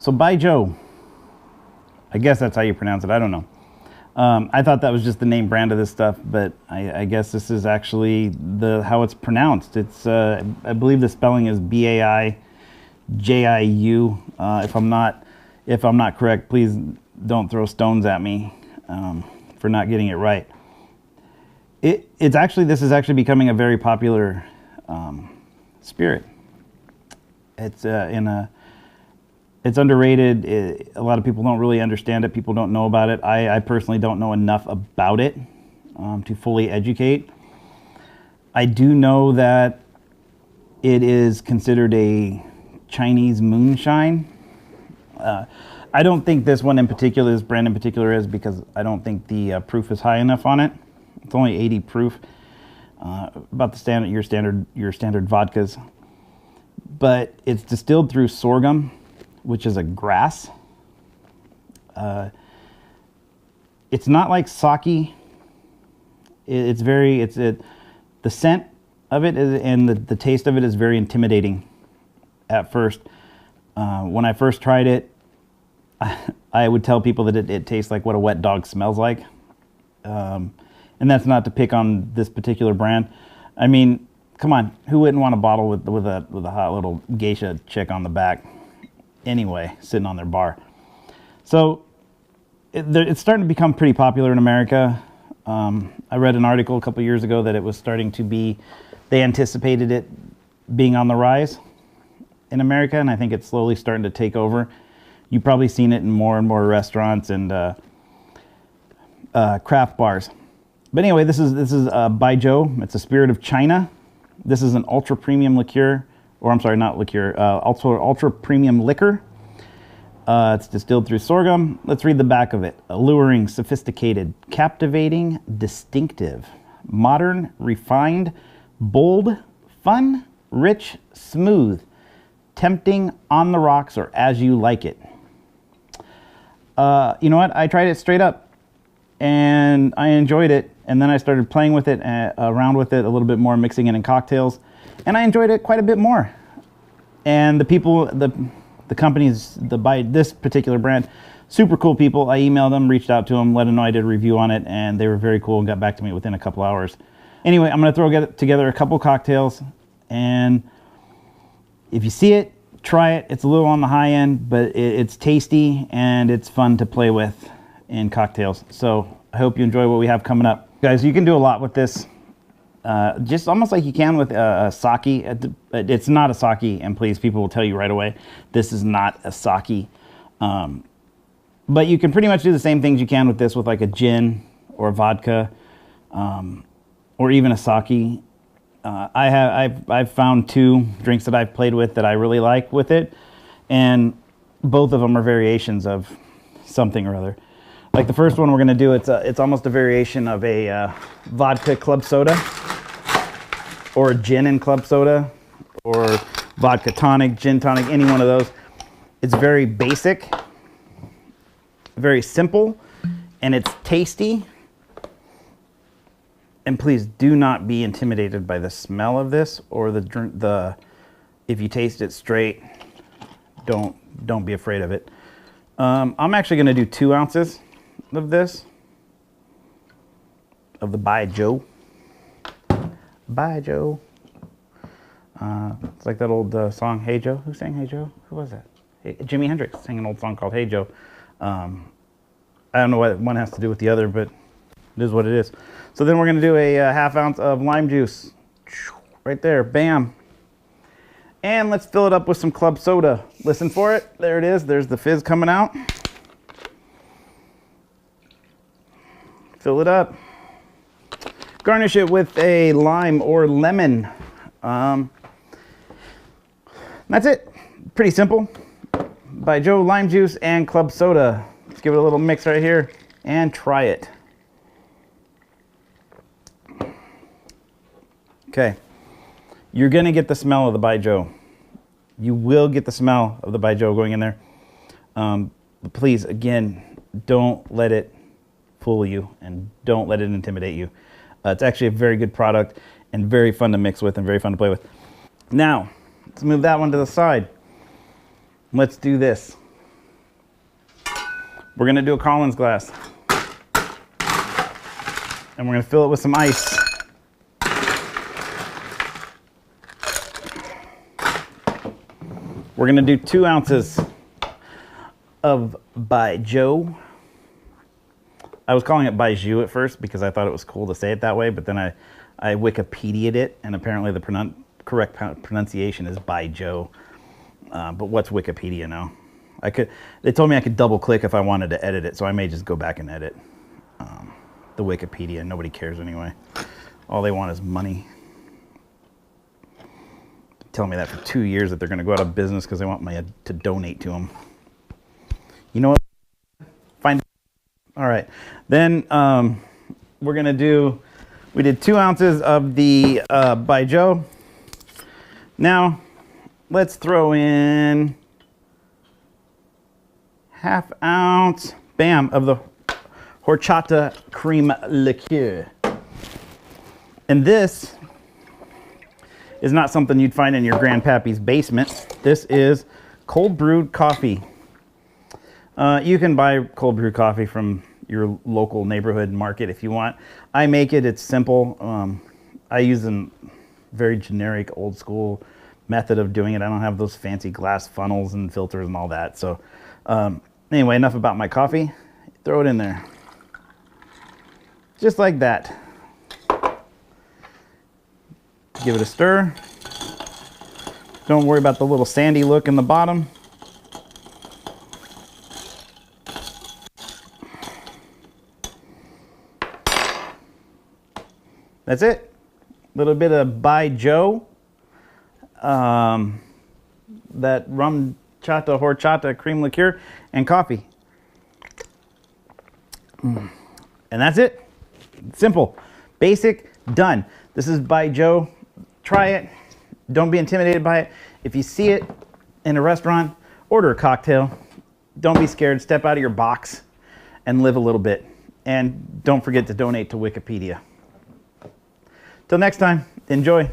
So Baijiu, I guess that's how you pronounce it. I don't know. I thought that was just the name brand of this stuff, but I guess this is actually how it's pronounced. It's I believe the spelling is Baijiu. If I'm not correct, please don't throw stones at me for not getting it right. This is actually becoming a very popular spirit. It's underrated. A lot of people don't really understand it. People don't know about it. I personally don't know enough about it to fully educate. I do know that it is considered a Chinese moonshine. I don't think this one in particular, this brand in particular, is, because I don't think the proof is high enough on it. It's only 80 proof, about the standard your standard vodkas. But it's distilled through sorghum, which is a grass. It's not like sake. The scent of it and the taste of it is very intimidating at first. When I first tried it, I would tell people that it tastes like what a wet dog smells like. And that's not to pick on this particular brand. I mean, come on, who wouldn't want a bottle with a hot little geisha chick on the back? Anyway, sitting on their bar. So it's starting to become pretty popular in America. I read an article a couple years ago that it was starting to be, they anticipated it being on the rise in America, and I think it's slowly starting to take over. You've probably seen it in more and more restaurants and craft bars. But anyway, this is Baijiu. It's a spirit of China. This is an ultra premium liqueur, or I'm sorry, not liqueur, ultra premium liquor. It's distilled through sorghum. Let's read the back of it. Alluring, sophisticated, captivating, distinctive, modern, refined, bold, fun, rich, smooth, tempting, on the rocks, or as you like it. You know what? I tried it straight up and I enjoyed it. And then I started playing with it, around with it a little bit more, mixing it in cocktails, and I enjoyed it quite a bit more. And the people, the companies that buy this particular brand, super cool people. I emailed them, reached out to them, let them know I did a review on it, and they were very cool and got back to me within a couple hours. Anyway, I'm going to throw together a couple cocktails, and if you see it, try it. It's a little on the high end, but it's tasty and it's fun to play with in cocktails. So I hope you enjoy what we have coming up. Guys, you can do a lot with this, just almost like you can with a sake. It's not a sake, and please, people will tell you right away, this is not a sake. But you can pretty much do the same things you can with this with like a gin or a vodka, or even a sake. I've found two drinks that I've played with that I really like with it, and both of them are variations of something or other. Like the first one we're going to do, it's almost a variation of a vodka club soda, or a gin and club soda, or vodka tonic, gin tonic, any one of those. It's very basic, very simple, and it's tasty. And please do not be intimidated by the smell of this or the drink. If you taste it straight, don't be afraid of it. I'm actually going to do 2 ounces of this, of the Baijiu. Baijiu. It's like that old song, Hey Joe. Who sang Hey Joe? Who was that? Jimi Hendrix sang an old song called Hey Joe. I don't know what one has to do with the other, but it is what it is. So then we're going to do a ½ ounce of lime juice. Right there, bam. And let's fill it up with some club soda. Listen for it. There it is. There's the fizz coming out. Fill it up. Garnish it with a lime or lemon. That's it. Pretty simple. Baijiu lime juice and club soda. Let's give it a little mix right here and try it. Okay, you're gonna get the smell of the Baijiu. You will get the smell of the Baijiu going in there. But please, again, don't let it fool you and don't let it intimidate you. It's actually a very good product and very fun to mix with and very fun to play with. Now, let's move that one to the side. Let's do this. We're gonna do a Collins glass. And we're gonna fill it with some ice. We're gonna do 2 ounces of Baijiu. I was calling it Baijiu at first because I thought it was cool to say it that way, but then I Wikipedia'd it, and apparently the correct pronunciation is Baijiu. But what's Wikipedia now? They told me I could double click if I wanted to edit it, so I may just go back and edit the Wikipedia. Nobody cares anyway. All they want is money. Telling me that for 2 years that they're going to go out of business because they want me to donate to them. You know what? Find. All right. Then we're going to do. We did 2 ounces of the Baijiu. Now let's throw in ½ ounce, bam, of the horchata cream liqueur. And this is not something you'd find in your grandpappy's basement. This is cold brewed coffee. You can buy cold brewed coffee from your local neighborhood market if you want. I make it, it's simple. I use a very generic old school method of doing it. I don't have those fancy glass funnels and filters and all that. So anyway, enough about my coffee. Throw it in there. Just like that. Give it a stir. Don't worry about the little sandy look in the bottom. That's it. A little bit of Baijiu. That rum chata horchata cream liqueur and coffee. And that's it. Simple, basic, done. This is Baijiu. Try it. Don't be intimidated by it. If you see it in a restaurant, order a cocktail. Don't be scared. Step out of your box and live a little bit. And don't forget to donate to Wikipedia. Till next time, enjoy.